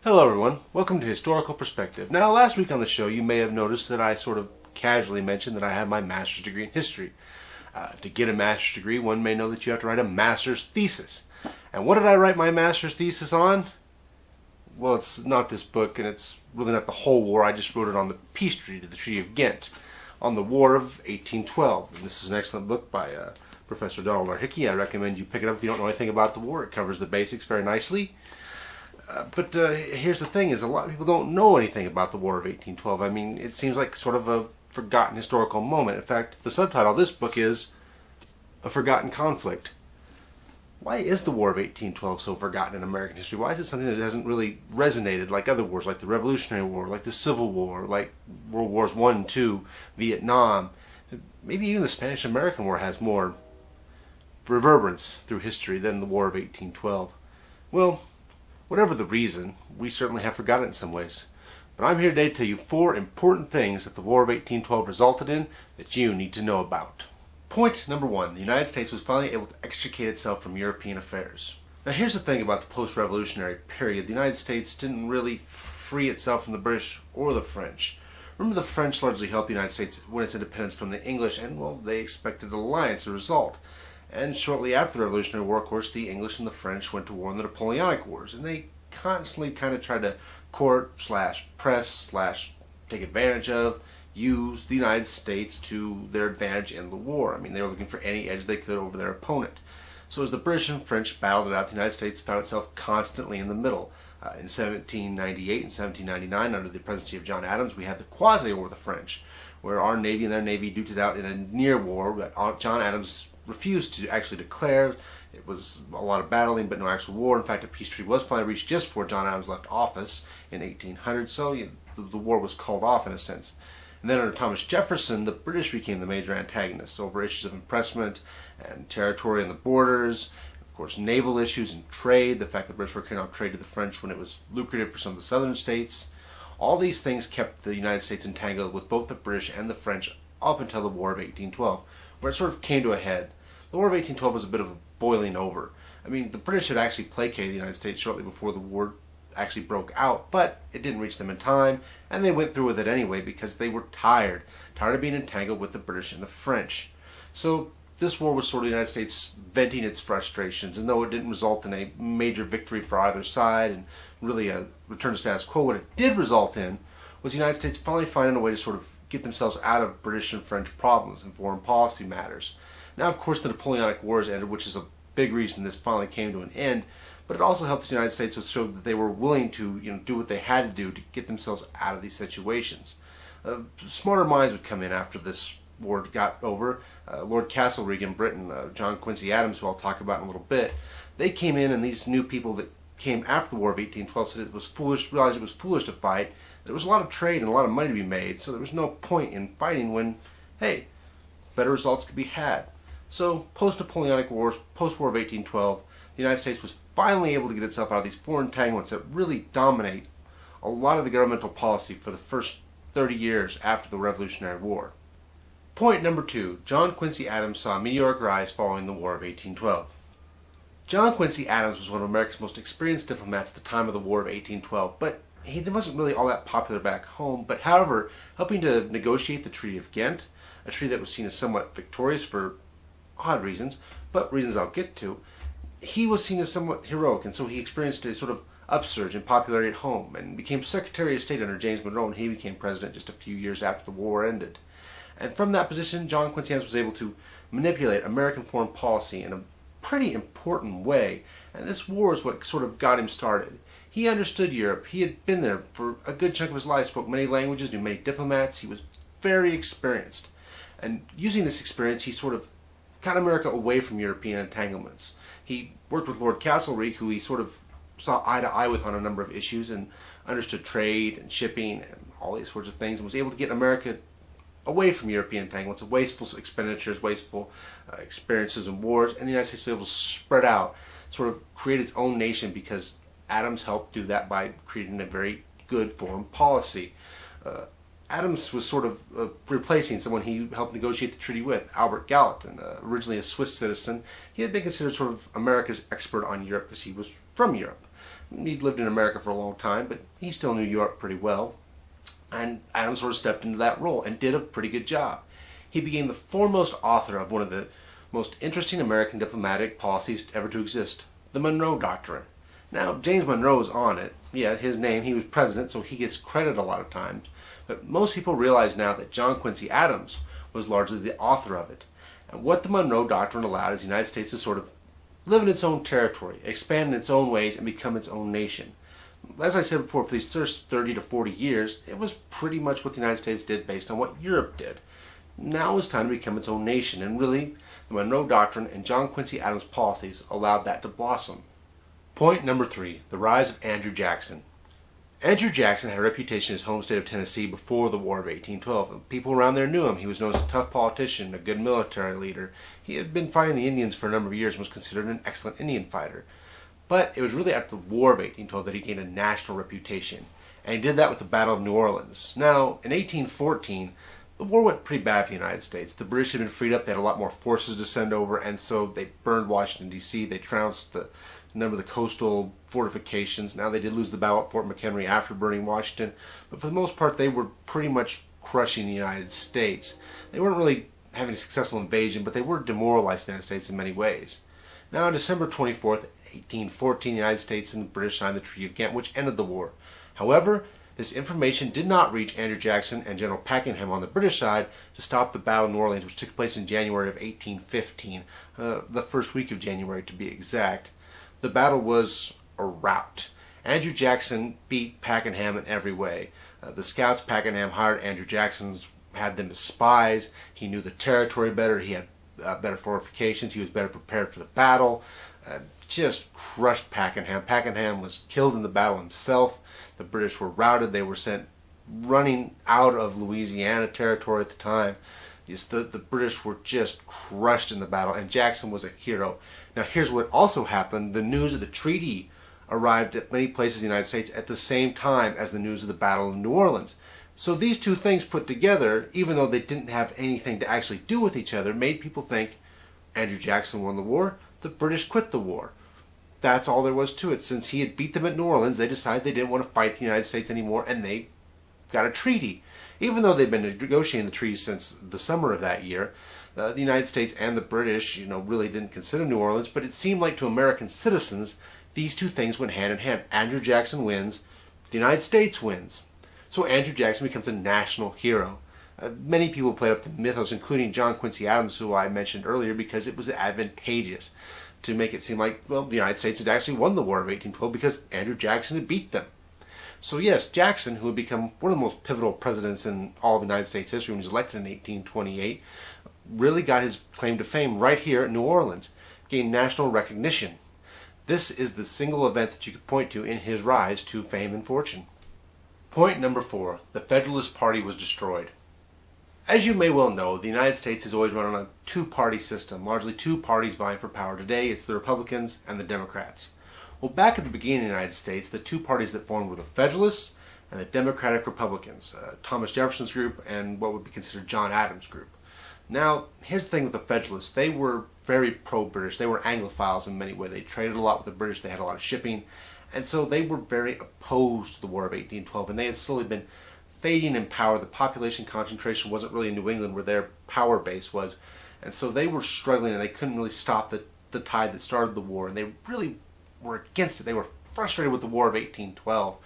Hello everyone, welcome to Historical Perspective. Now last week on the show you may have noticed that I sort of casually mentioned that I had my master's degree in history. To get a master's degree, one may know that you have to write a master's thesis. And what did I write my master's thesis on? Well, it's not this book, and it's really not the whole war. I just wrote it on the peace treaty, the Treaty of Ghent, on the War of 1812. And this is an excellent book by Professor Donald R. Hickey. I recommend you pick it up if you don't know anything about the war. It covers the basics very nicely. But here's the thing, is a lot of people don't know anything about the War of 1812. I mean, it seems like sort of a forgotten historical moment. In fact, the subtitle of this book is A Forgotten Conflict. Why is the War of 1812 so forgotten in American history? Why is it something that hasn't really resonated like other wars, like the Revolutionary War, like the Civil War, like World Wars I and II, Vietnam? Maybe even the Spanish-American War has more reverberance through history than the War of 1812. Well, whatever the reason, we certainly have forgotten it in some ways. But I'm here today to tell you 4 important things that the War of 1812 resulted in that you need to know about. Point number 1, the United States was finally able to extricate itself from European affairs. Now here's the thing about the post-revolutionary period. The United States didn't really free itself from the British or the French. Remember, the French largely helped the United States win its independence from the English, and well, they expected an alliance as a result. And shortly after the Revolutionary War, of course, the English and the French went to war in the Napoleonic Wars, and they constantly kind of tried to court/press/take advantage of, use the United States to their advantage in the war. I mean, they were looking for any edge they could over their opponent. So as the British and French battled it out, the United States found itself constantly in the middle. In 1798 and 1799, under the presidency of John Adams, we had the quasi-war with the French, where our Navy and their Navy duked it out in a near war that John Adams refused to actually declare. It was a lot of battling, but no actual war. In fact, a peace treaty was finally reached just before John Adams left office in 1800, so the war was called off in a sense. And then under Thomas Jefferson, the British became the major antagonists over issues of impressment and territory on the borders, of course naval issues and trade, the fact that the British were carrying out trade to the French when it was lucrative for some of the southern states. All these things kept the United States entangled with both the British and the French up until the War of 1812, where it sort of came to a head. The War of 1812 was a bit of a boiling over. I mean, the British had actually placated the United States shortly before the war actually broke out, but it didn't reach them in time, and they went through with it anyway because they were tired of being entangled with the British and the French. So this war was sort of the United States venting its frustrations, and though it didn't result in a major victory for either side and really a return to status quo, what it did result in was the United States finally finding a way to sort of get themselves out of British and French problems and foreign policy matters. Now, of course, the Napoleonic Wars ended, which is a big reason this finally came to an end, but it also helped the United States to show that they were willing to do what they had to do to get themselves out of these situations. Smarter minds would come in after this war got over. Lord Castlereagh in Britain, John Quincy Adams, who I'll talk about in a little bit, they came in, and these new people that came after the War of 1812 said it was foolish, realized it was foolish to fight. There was a lot of trade and a lot of money to be made, so there was no point in fighting when, hey, better results could be had. So, post-Napoleonic Wars, post-War of 1812, the United States was finally able to get itself out of these foreign entanglements that really dominate a lot of the governmental policy for the first 30 years after the Revolutionary War. Point number 2, John Quincy Adams saw a meteoric rise following the War of 1812. John Quincy Adams was one of America's most experienced diplomats at the time of the War of 1812, but he wasn't really all that popular back home. But however, helping to negotiate the Treaty of Ghent, a treaty that was seen as somewhat victorious for odd reasons, but reasons I'll get to, he was seen as somewhat heroic, and so he experienced a sort of upsurge in popularity at home and became Secretary of State under James Monroe, and he became president just a few years after the war ended. And from that position, John Quincy Adams was able to manipulate American foreign policy in a pretty important way, and this war is what sort of got him started. He understood Europe. He had been there for a good chunk of his life, spoke many languages, knew many diplomats. He was very experienced, and using this experience, he sort of got America away from European entanglements. He worked with Lord Castlereagh, who he sort of saw eye to eye with on a number of issues and understood trade and shipping and all these sorts of things, and was able to get America away from European entanglements, of wasteful expenditures, wasteful experiences and wars, and the United States was able to spread out, sort of create its own nation, because Adams helped do that by creating a very good foreign policy. Adams was sort of replacing someone he helped negotiate the treaty with, Albert Gallatin, originally a Swiss citizen. He had been considered sort of America's expert on Europe because he was from Europe. He'd lived in America for a long time, but he still knew Europe pretty well. And Adams sort of stepped into that role and did a pretty good job. He became the foremost author of one of the most interesting American diplomatic policies ever to exist, the Monroe Doctrine. Now, James Monroe is on it. Yeah, his name, he was president, so he gets credit a lot of times. But most people realize now that John Quincy Adams was largely the author of it. And what the Monroe Doctrine allowed is the United States to sort of live in its own territory, expand in its own ways, and become its own nation. As I said before, for these first 30 to 40 years, it was pretty much what the United States did based on what Europe did. Now it's time to become its own nation, and really, the Monroe Doctrine and John Quincy Adams' policies allowed that to blossom. Point number 3, the rise of Andrew Jackson. Andrew Jackson had a reputation in his home state of Tennessee before the War of 1812. People around there knew him. He was known as a tough politician, a good military leader. He had been fighting the Indians for a number of years and was considered an excellent Indian fighter. But it was really after the War of 1812 that he gained a national reputation. And he did that with the Battle of New Orleans. Now, in 1814, the war went pretty bad for the United States. The British had been freed up. They had a lot more forces to send over, and so they burned Washington, D.C. They trounced a number of the coastal fortifications. Now, they did lose the battle at Fort McHenry after burning Washington, but for the most part, they were pretty much crushing the United States. They weren't really having a successful invasion, but they were demoralizing the United States in many ways. Now, on December 24th, 1814, the United States and the British signed the Treaty of Ghent, which ended the war. However, this information did not reach Andrew Jackson and General Pakenham on the British side to stop the Battle of New Orleans, which took place in January of 1815, the first week of January to be exact. The battle was a rout. Andrew Jackson beat Pakenham in every way. The scouts Pakenham hired Andrew Jackson had them as spies. He knew the territory better. He had better fortifications. He was better prepared for the battle. Just crushed Pakenham. Pakenham was killed in the battle himself. The British were routed. They were sent running out of Louisiana territory at the time. The British were just crushed in the battle, and Jackson was a hero. Now, here's what also happened. The news of the treaty arrived at many places in the United States at the same time as the news of the Battle of New Orleans. So these two things put together, even though they didn't have anything to actually do with each other, made people think Andrew Jackson won the war, the British quit the war. That's all there was to it. Since he had beat them at New Orleans, they decided they didn't want to fight the United States anymore, and they got a treaty. Even though they'd been negotiating the treaty since the summer of that year, the United States and the British, really didn't consider New Orleans, but it seemed like to American citizens, these two things went hand in hand. Andrew Jackson wins, the United States wins. So Andrew Jackson becomes a national hero. Many people played up the mythos, including John Quincy Adams, who I mentioned earlier, because it was advantageous to make it seem like, well, the United States had actually won the War of 1812 because Andrew Jackson had beat them. So yes, Jackson, who had become one of the most pivotal presidents in all of the United States history when he was elected in 1828, really got his claim to fame right here at New Orleans, gained national recognition. This is the single event that you could point to in his rise to fame and fortune. Point number 4, the Federalist Party was destroyed. As you may well know, the United States has always run on a two-party system, largely two parties vying for power. Today, it's the Republicans and the Democrats. Well, back at the beginning of the United States, the two parties that formed were the Federalists and the Democratic Republicans, Thomas Jefferson's group and what would be considered John Adams' group. Now, here's the thing with the Federalists. They were very pro-British. They were Anglophiles in many ways. They traded a lot with the British. They had a lot of shipping. And so they were very opposed to the War of 1812. And they had slowly been fading in power. The population concentration wasn't really in New England where their power base was. And so they were struggling and they couldn't really stop the tide that started the war. And they really were against it. They were frustrated with the War of 1812.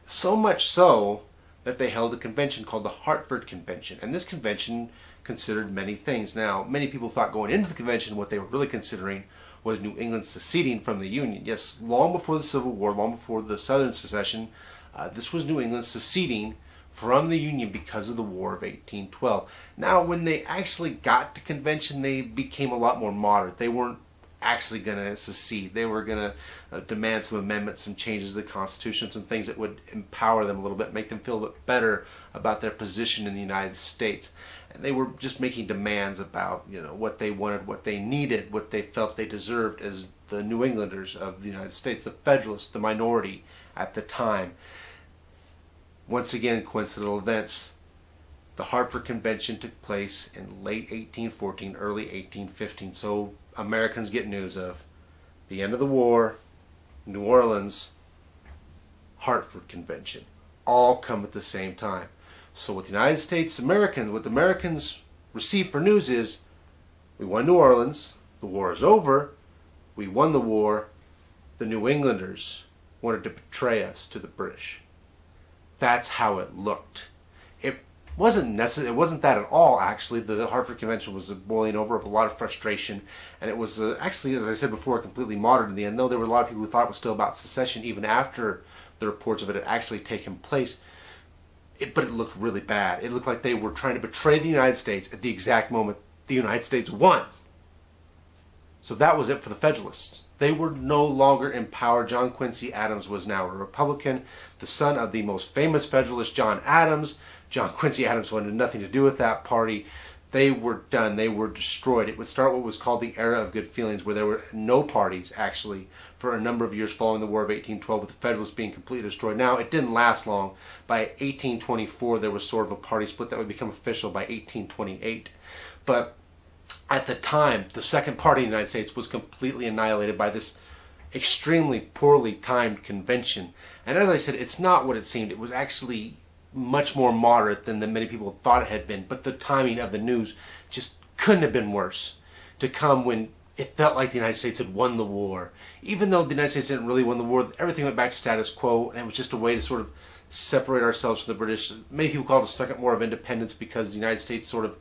So much so that they held a convention called the Hartford Convention. And this convention considered many things. Now, many people thought going into the convention what they were really considering was New England seceding from the Union. Yes, long before the Civil War, long before the Southern secession, this was New England seceding from the Union because of the War of 1812. Now, when they actually got to convention, they became a lot more moderate. They weren't actually going to secede. They were going to demand some amendments, some changes to the Constitution, some things that would empower them a little bit, make them feel a bit better about their position in the United States. And they were just making demands about, what they wanted, what they needed, what they felt they deserved as the New Englanders of the United States, the Federalists, the minority at the time. Once again, coincidental events. The Hartford Convention took place in late 1814, early 1815. So Americans get news of the end of the war, New Orleans, Hartford Convention. All come at the same time. So what the United States Americans, what the Americans receive for news is, we won New Orleans, the war is over, we won the war, the New Englanders wanted to betray us to the British. That's how it looked. It wasn't necessary. It wasn't that at all, actually. The Hartford Convention was boiling over with a lot of frustration, and it was actually, as I said before, completely modern in the end, though there were a lot of people who thought it was still about secession even after the reports of it had actually taken place. But it looked really bad. It looked like they were trying to betray the United States at the exact moment the United States won. So that was it for the Federalists. They were no longer in power. John Quincy Adams was now a Republican, the son of the most famous Federalist, John Adams. John Quincy Adams wanted nothing to do with that party. They were done. They were destroyed. It would start what was called the Era of Good Feelings, where there were no parties, actually, for a number of years following the War of 1812, with the Federalists being completely destroyed. Now, it didn't last long. By 1824, there was sort of a party split that would become official by 1828. But at the time, the second party in the United States was completely annihilated by this extremely poorly timed convention. And as I said, it's not what it seemed. It was actually much more moderate than many people thought it had been. But the timing of the news just couldn't have been worse. To come when it felt like the United States had won the war. Even though the United States didn't really win the war, everything went back to status quo, and it was just a way to sort of separate ourselves from the British. Many people call it a second war of independence because the United States sort of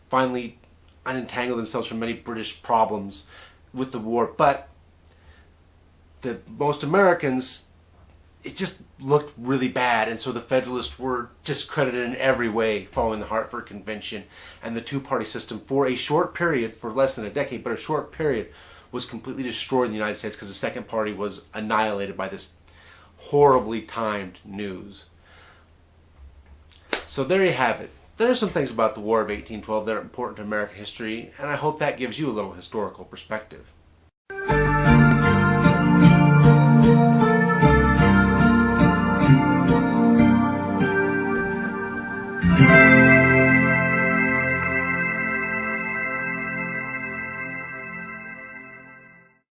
finally unentangled themselves from many British problems with the war. But most Americans, it just looked really bad, and so the Federalists were discredited in every way following the Hartford Convention, and the two-party system for a short period, for less than a decade, but a short period, was completely destroyed in the United States because the second party was annihilated by this horribly timed news. So there you have it. There are some things about the War of 1812 that are important to American history, and I hope that gives you a little historical perspective.